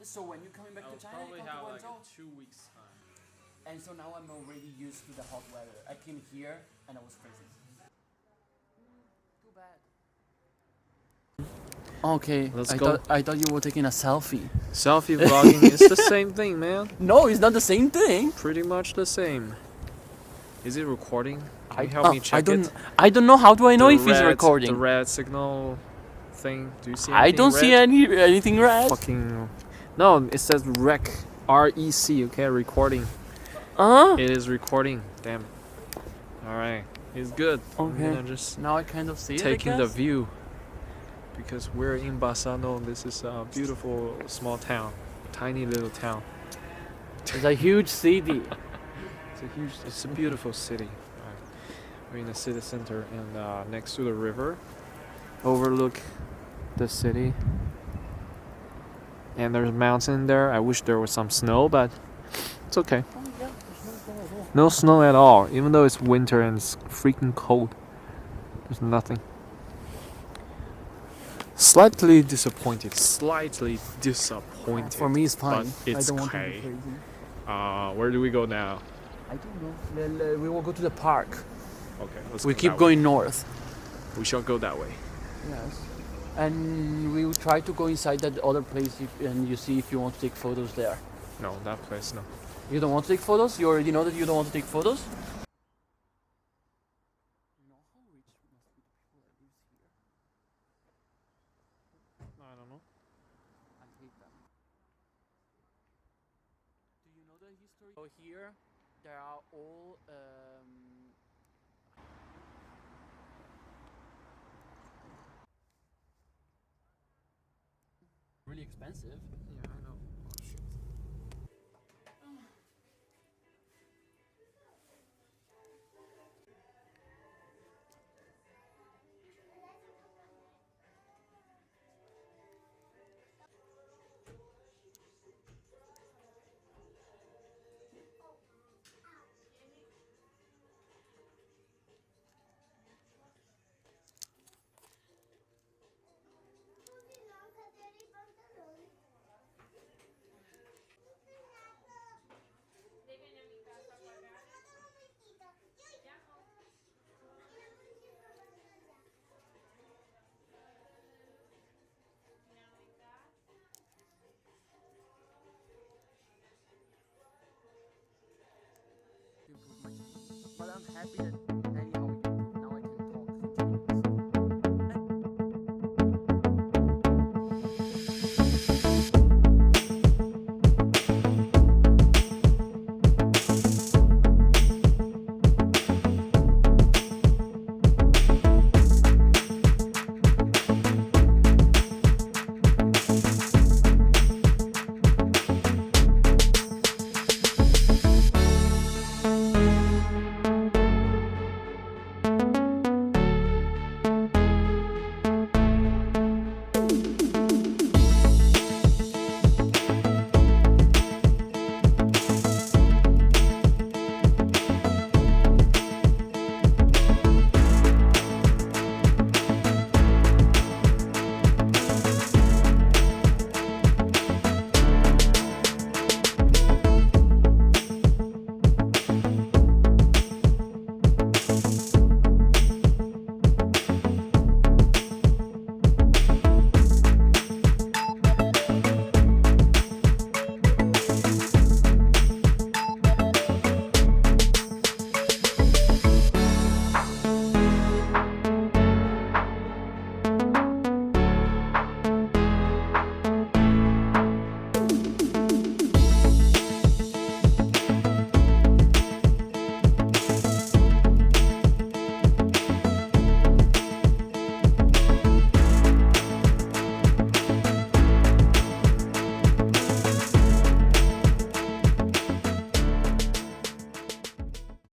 So when you're coming back to China, probably you have come like to Guangzhou? a 2 weeks time. And so now I'm already used to the hot weather. I came here and I was freezing. Too bad. Okay, Let's go. I thought you were taking a selfie. Selfie vlogging is the same thing, man. No, it's not the same thing. Pretty much the same. Is it recording? Can you help me check it? I don't know. How do I know if it's recording? The red signal thing. Do you see anything I don't see anything red. Fucking no, it says rec. R-E-C, okay, recording. It is recording. Damn. Alright. It's good. Okay. I'm gonna just now I kind of see it. taking the view. Because we're in Bassano. This is a beautiful small town. Tiny little town. It's a huge city. It's a beautiful city. We're in the city center and next to the river. Overlook the city. And there's a mountain there. I wish there was some snow, but it's okay. Oh, yeah, there's no snow at all. No snow at all, even though it's winter and it's freaking cold. There's nothing. Slightly disappointed. For me, it's fine. But it's I don't okay. want to be crazy. Where do we go now? I don't know. We will go to the park. Okay, let's We go keep that going way. north. We shall go that way. Yes. And we will try to go inside that other place and you see if you want to take photos there. No, that place, no. You don't want to take photos? You already know that you don't want to take photos? I don't know. I hate them. Do you know the history? So here, there are all really expensive. Yeah, I know. Oh, shit. But I'm happy that